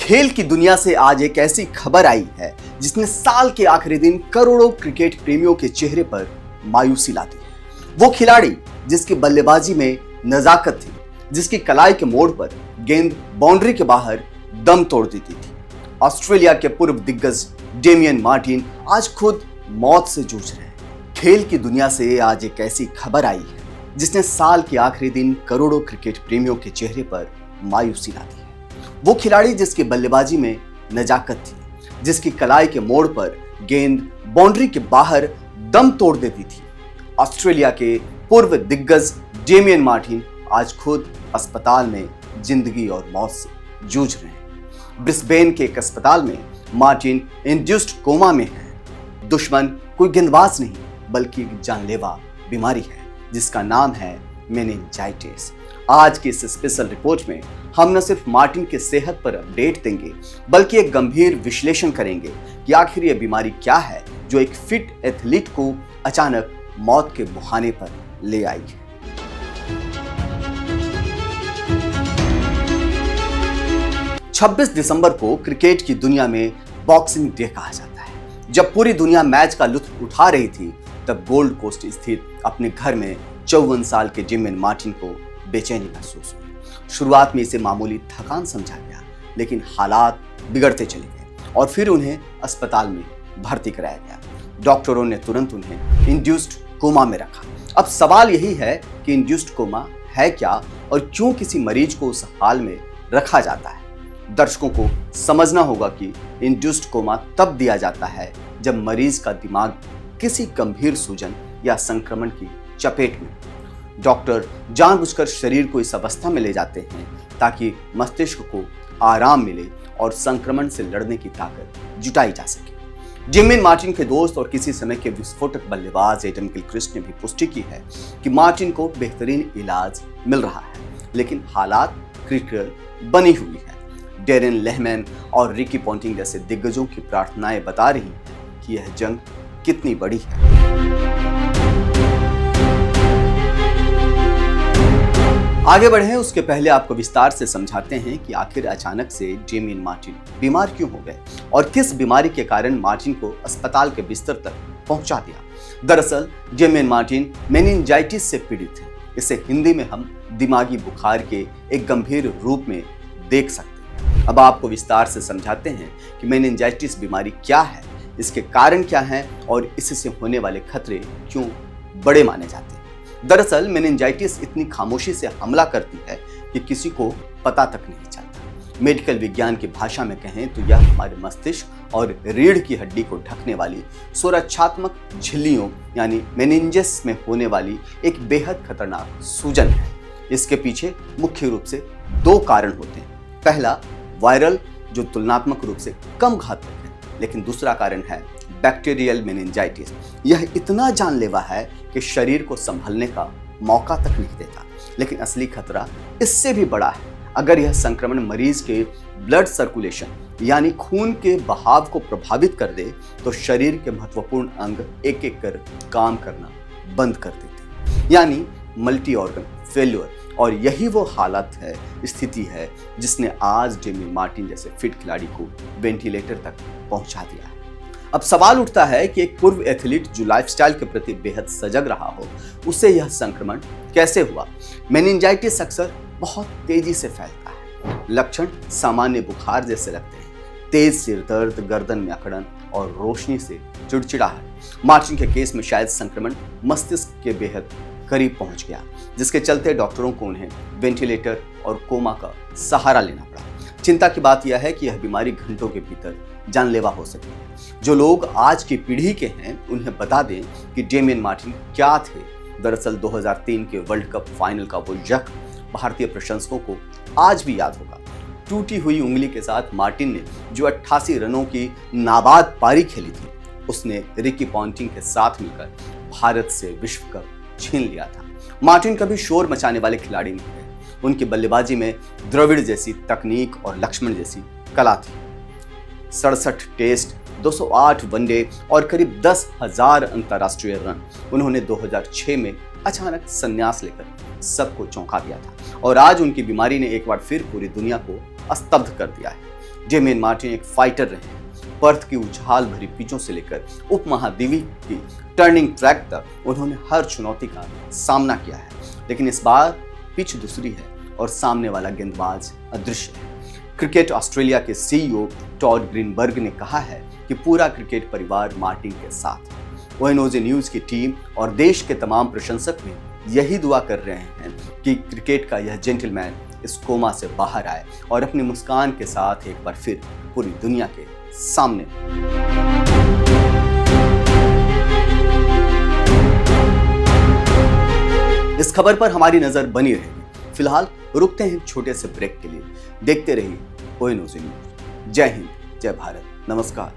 खेल की दुनिया से आज एक ऐसी खबर आई है जिसने साल के आखिरी दिन करोड़ों क्रिकेट प्रेमियों के चेहरे पर मायूसी ला दी। वो खिलाड़ी जिसकी बल्लेबाजी में नजाकत थी, जिसकी कलाई के मोड़ पर गेंद बाउंड्री के बाहर दम तोड़ देती थी। ऑस्ट्रेलिया के पूर्व दिग्गज डेमियन मार्टिन आज खुद मौत से जूझ रहे हैं। खेल की दुनिया से आज एक ऐसी खबर आई है जिसने साल के आखिरी दिन करोड़ों क्रिकेट प्रेमियों के चेहरे पर मायूसी ला दी है। वो खिलाड़ी जिसकी बल्लेबाजी में नजाकत थी, जिसकी कलाई के मोड़ पर गेंद बाउंड्री के बाहर दम तोड़ देती थी। ऑस्ट्रेलिया के पूर्व दिग्गज डेमियन मार्टिन आज खुद अस्पताल में जिंदगी और मौत से जूझ रहे हैं। ब्रिस्बेन के एक अस्पताल में मार्टिन इंड्यूस्ड कोमा में है। दुश्मन कोई गेंदबाज नहीं बल्कि एक जानलेवा बीमारी है जिसका नाम है मेनिंजाइटिस। आज की इस स्पेशल रिपोर्ट में हम न सिर्फ मार्टिन के सेहत पर अपडेट देंगे बल्कि एक गंभीर विश्लेषण करेंगे कि आखिर यह बीमारी क्या है जो एक फिट एथलीट को अचानक मौत के मुहाने पर ले आई है। छब्बीस दिसंबर को क्रिकेट की दुनिया में बॉक्सिंग डे कहा जाता है। जब पूरी दुनिया मैच का लुत्फ उठा रही थी तब गोल्ड कोस्ट स्थित अपने घर में 54 साल के डेमियन मार्टिन को बेचैनी महसूस हुई। शुरुआत में इसे मामूली थकान समझा गया, लेकिन हालात बिगड़ते चले गए और फिर उन्हें अस्पताल में भर्ती कराया गया। डॉक्टरों ने तुरंत उन्हें इंड्यूस्ड कोमा में रखा। अब सवाल यही है कि इंड्यूस्ड कोमा है क्या और क्यों किसी मरीज को उस हाल में रखा जाता है। दर्शकों को समझना होगा कि इंड्यूस्ड कोमा तब दिया जाता है जब मरीज का दिमाग किसी गंभीर सूजन या संक्रमण की चपेट में। डॉक्टर जानबूझकर शरीर को इस अवस्था में ले जाते हैं ताकि मस्तिष्क को आराम मिले और संक्रमण से लड़ने की ताकत जुटाई जा सके। डेमियन मार्टिन के दोस्त और किसी समय के विस्फोटक बल्लेबाज एडम गिलक्रिस्ट ने भी पुष्टि की है कि मार्टिन को बेहतरीन इलाज मिल रहा है, लेकिन हालात क्रिटिकल बनी हुई है। डेरेन लेहमैन और रिकी पॉन्टिंग जैसे दिग्गजों की प्रार्थनाएं बता रही हैं कि यह जंग कितनी बड़ी है। आगे बढ़े उसके पहले आपको विस्तार से समझाते हैं कि आखिर अचानक से डेमियन मार्टिन बीमार क्यों हो गए और किस बीमारी के कारण मार्टिन को अस्पताल के बिस्तर तक पहुंचा दिया। दरअसल डेमियन मार्टिन मेनिंजाइटिस से पीड़ित है। इसे हिंदी में हम दिमागी बुखार के एक गंभीर रूप में देख सकते हैं। अब आपको विस्तार से समझाते हैं कि मेनिंजाइटिस बीमारी क्या है, इसके कारण क्या हैं और इससे होने वाले खतरे क्यों बड़े माने जाते हैं। दरअसल मेनिंजाइटिस इतनी खामोशी से हमला करती है कि किसी को पता तक नहीं चलता। मेडिकल विज्ञान की भाषा में कहें तो यह हमारे मस्तिष्क और रीढ़ की हड्डी को ढकने वाली सुरक्षात्मक झिल्लियों यानी मेनिंजेस में होने वाली एक बेहद खतरनाक सूजन है। इसके पीछे मुख्य रूप से दो कारण होते हैं। पहला वायरल, जो तुलनात्मक रूप से कम घातक है, लेकिन दूसरा कारण है बैक्टीरियल मेनिंजाइटिस। यह इतना जानलेवा है कि शरीर को संभलने का मौका तक नहीं देता। लेकिन असली खतरा इससे भी बड़ा है। अगर यह संक्रमण मरीज के ब्लड सर्कुलेशन यानी खून के बहाव को प्रभावित कर दे तो शरीर के महत्वपूर्ण अंग एक एक कर काम करना बंद कर देते, यानी मल्टी ऑर्गन फेल्योर। और यही वो हालत है, स्थिति है जिसने आज डेमियन मार्टिन जैसे फिट खिलाड़ी को वेंटिलेटर तक पहुंचा दिया है। अब सवाल उठता है कि एक पूर्व एथलीट जो लाइफस्टाइल के प्रति बेहद सजग रहा हो, उसे यह संक्रमण कैसे हुआ। मेनिंजाइटिस अक्सर बहुत तेजी से फैलता है। लक्षण सामान्य बुखार जैसे लगते हैं, तेज सिर दर्द, गर्दन में अकड़न और रोशनी से चिड़चिड़ाहट। मार्टिन के केस में शायद संक्रमण मस्तिष्क के बेहद करीब पहुंच गया, जिसके चलते डॉक्टरों को उन्हें वेंटिलेटर और कोमा का सहारा लेना पड़ा। चिंता की बात यह है कि यह बीमारी घंटों के भीतर जानलेवा हो सकती है। जो लोग आज की पीढ़ी के हैं उन्हें बता दें कि डेमियन मार्टिन क्या थे। दरअसल 2003 के वर्ल्ड कप फाइनल का वो जख्म भारतीय प्रशंसकों को आज भी याद होगा। टूटी हुई उंगली के साथ मार्टिन ने जो 88 रनों की नाबाद पारी खेली थी, उसने रिकी पॉन्टिंग के साथ मिलकर भारत से विश्व कप छीन लिया था। मार्टिन कभी शोर मचाने वाले खिलाड़ी नहीं थे। उनकी बल्लेबाजी में द्रविड़ जैसी तकनीक और लक्ष्मण जैसी कला थी। 67 टेस्ट, 208 वनडे और करीब 10,000 अंतर्राष्ट्रीय रन। उन्होंने 2006 में अचानक संन्यास लेकर सबको चौंका दिया था और आज उनकी बीमारी ने एक बार फिर पूरी दुनिया को स्तब्ध कर दिया है। जेमी मार्टिन एक फाइटर रहे हैं। पर्थ की उछाल भरी पिचों से लेकर उपमहाद्वीपीय की टर्निंग ट्रैक तक उन्होंने हर चुनौती का सामना किया है। लेकिन इस बार पिच दूसरी है और सामने वाला गेंदबाज अदृश्य है। क्रिकेट ऑस्ट्रेलिया के सीईओ टॉड ग्रीनबर्ग ने कहा है कि पूरा क्रिकेट परिवार मार्टिन के साथ है। ओएनओजे न्यूज की टीम और देश के तमाम प्रशंसक भी यही दुआ कर रहे हैं कि क्रिकेट का यह जेंटलमैन इस कोमा से बाहर आए और अपनी मुस्कान के साथ एक बार फिर पूरी दुनिया के सामने। इस खबर पर हमारी नजर बनी रहेगी। फिलहाल रुकते हैं छोटे से ब्रेक के लिए। देखते रहिए ओएनओजे न्यूज। जय हिंद, जय भारत, नमस्कार।